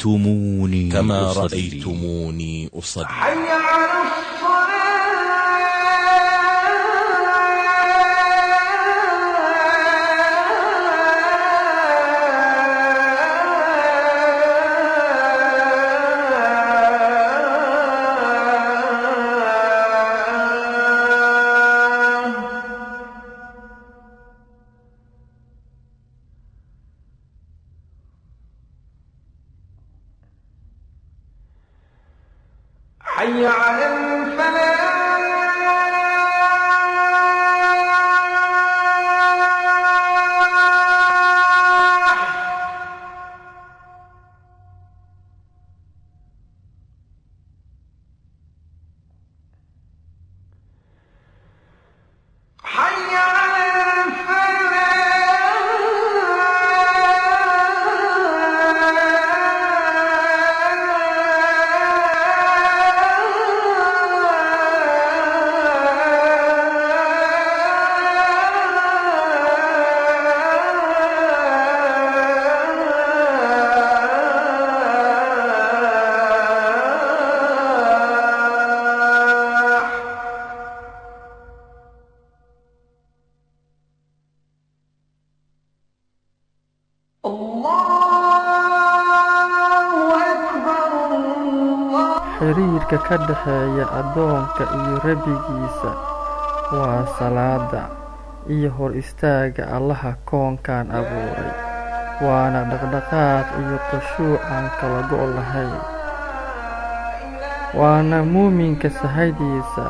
رأيتموني كما أصلي. رأيتموني أصلي. حي على الصلاة. حي على الفلاح. حي على xiriirka ka dhexeeya addoonka iyo rabbigiisa waa salaada iyo hor istaaga Allaha koonkan abuuray, waana dhaqdhaqaaq iyo khushuuc aan kala go' lahayn, waana muuminka sahaydiisa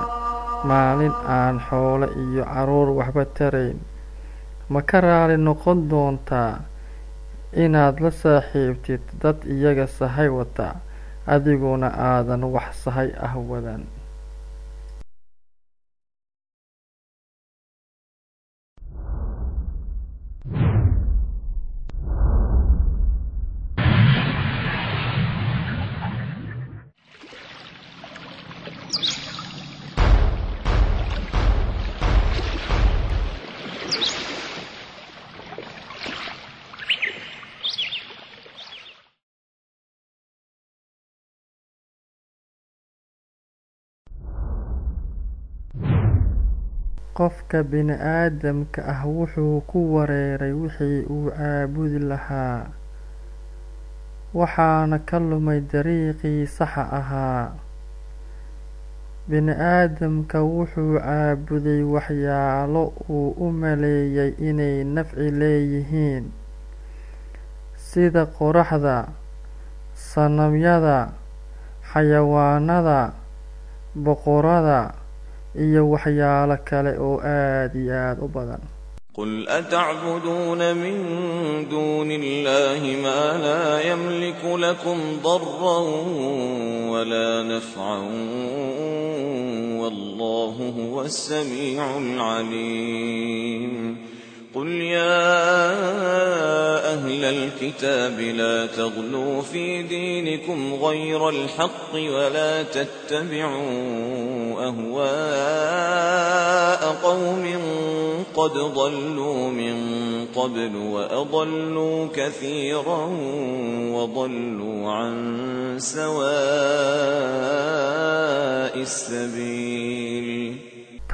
maalin aan xoolo iyo carruur waxba tarayn. Ma ka raali noqon doontaa inaad la saaxiibtid dad iyaga sahay wata, adiguna aadan wax sahay ah wadan? Qofka bini'aadamka ah wuxuu ku wareeray wixii uu caabudi lahaa, waxaana ka lumay dariiqii saxa ahaa. Bini'aadamka wuxuu caabuday waxyaalo uu u maleeyay inay nafci leeyihiin, sida qoraxda, sanamyada, xayawaanada, boqorada iyo waxyaalo kale oo aad iyo aad u badan. قل أتعبدون من دون الله ما لا يملك لكم ضرا ولا نفعا والله هو السميع العليم. قل يا أهل الكتاب لا تغلوا في دينكم غير الحق ولا تتبعوا أهواء قوم قد ضلوا من قبل وأضلوا كثيرا وضلوا عن سواء السبيل.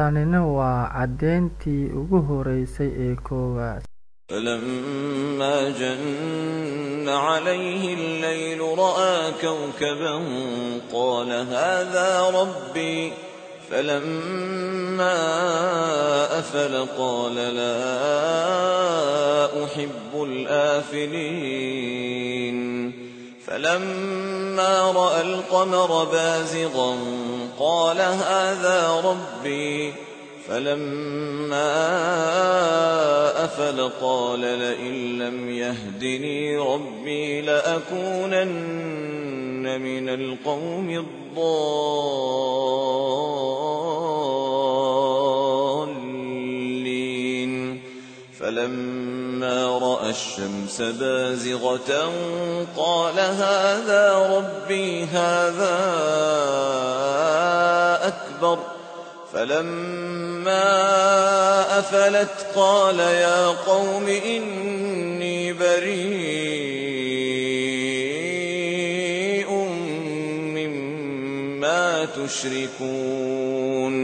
tanina waa caddeyntii ugu horeysay ee koowaad. فلما جن عليه الليل رأى كوكبا قال هذا ربي فلما أفل قال لا أحب الآفلين. فلما رأى القمر بازغا قال هذا ربي فلما أفل قال لئن لم يهدني ربي لأكونن من القوم الضالين. فلما رأى الشمس بازغة قال هذا ربي هذا أكبر. فلما أفلت قال يا قوم إني بريء ما تشركون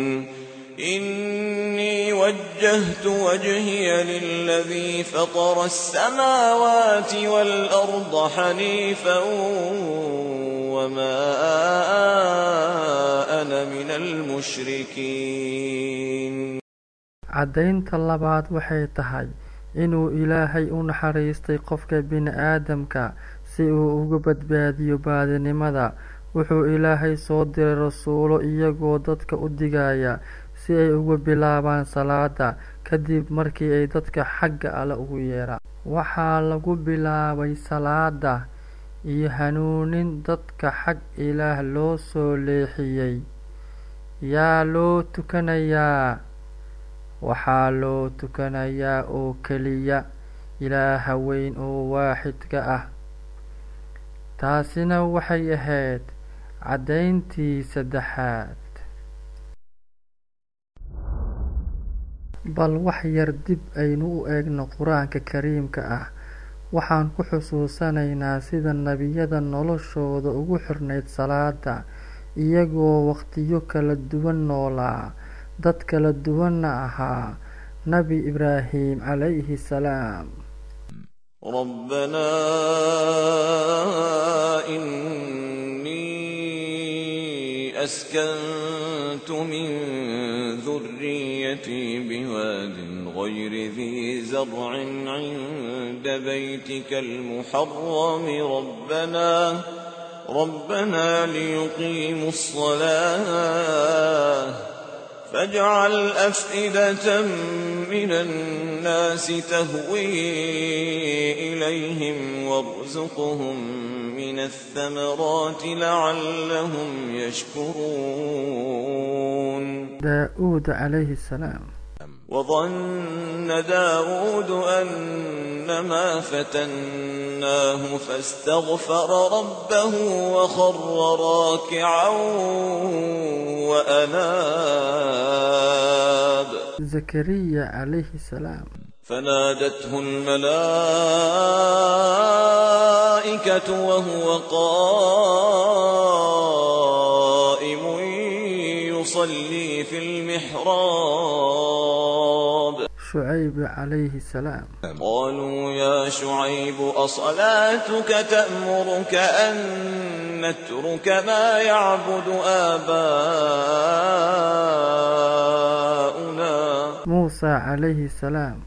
إني وجهت وجهي للذي فطر السماوات والأرض حنيفا وما أنا من المشركين. caddaynta labaad waxay tahay inuu ilaahay u naxariistay qofka bini aadamka si uu uga badbaadiyo baadinimada. wuxuu ilaahay soo diray rasuulo iyagoo dadka u digaya si ay uga bilaabaan salaada kadib markii ay dadka xagga alle ugu yeeraan. waxaa lagu bilaabay salaada iyo hanuunin dadka xag ilaah loo soo leexiyey. yaa loo tukanayaa? waxaa loo tukanayaa oo keliya ilaaha weyn oo waaxidka ah. taasina waxay ahayd caddayntii saddexaad. bal wax yar dib aynu u eegno qur-aanka kariimka ah. waxaan ku xusuusanaynaa sida nebiyada noloshooda ugu xirnayd salaada, iyagoo waqtiyo kala duwan noolaa, dad kala duwanna ahaa. nebi ibraahim calayhi salaam: ربنا إني أسكنت من ذريتي بواد غير ذي زرع عند بيتك المحرم ربنا ليقيموا الصلاة فاجعل أفئدة من الناس تهوي إليهم وارزقهم من الثمرات لعلهم يشكرون. داود عليه السلام: وظن داود أنما فتناه فاستغفر ربه وخر راكعا وأناب. زكريا عليه السلام: فنادته الملائكة وهو قائم يصلي في المحراب. شعيب عليه السلام: قالوا يا شعيب أصلاتك تأمرك أن نترك ما يعبد آباؤنا. موسى عليه السلام: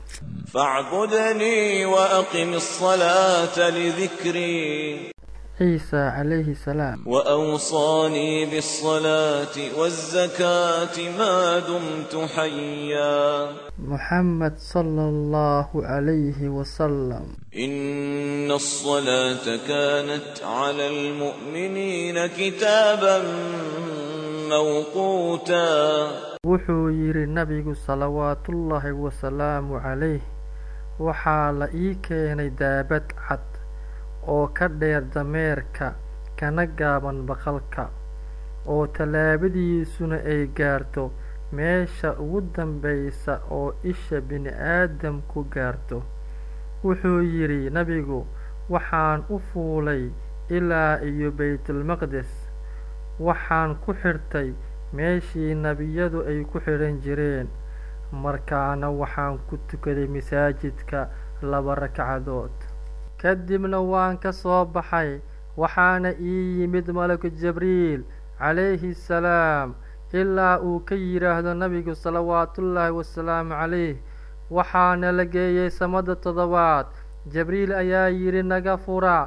فاعبدني وأقم الصلاة لذكري. عيسى عليه السلام: وأوصاني بالصلاة والزكاة ما دمت حيا. محمد صلى الله عليه وسلم: إن الصلاة كانت على المؤمنين كتابا موقوتا. wuxuu yiri nabigu salawaatullaahi wasalaamu calayh: waxaa la ii keenay daabad cad oo ka dheer dameerka kana gaaban baqalka, oo tallaabadiisuna ay gaarto meesha ugu dambaysa oo isha bini aadamku gaarto. wuxuu yidhi nabigu: waxaan u fuulay ilaa iyo baytulmaqdis, waxaan ku xirtay meeshii nebiyadu ay ku xidhan jireen, markaana waxaan ku tukaday masaajidka 2 ragcadood. kadibna waan ka soo baxay, waxaana ii yimid malaku jibriil calayhi salaam ilaa uu ka yidhaahdo nabigu salawaatullaahi wasalaamu calayh: waxaana la geeyey samada 7. jibriil ayaa yidhi: naga fura.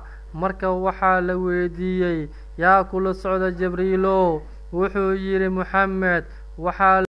marka waxaa la weydiiyey: yaa kula socda jibriilow? wuxuu yidhi: muxamed. waxaa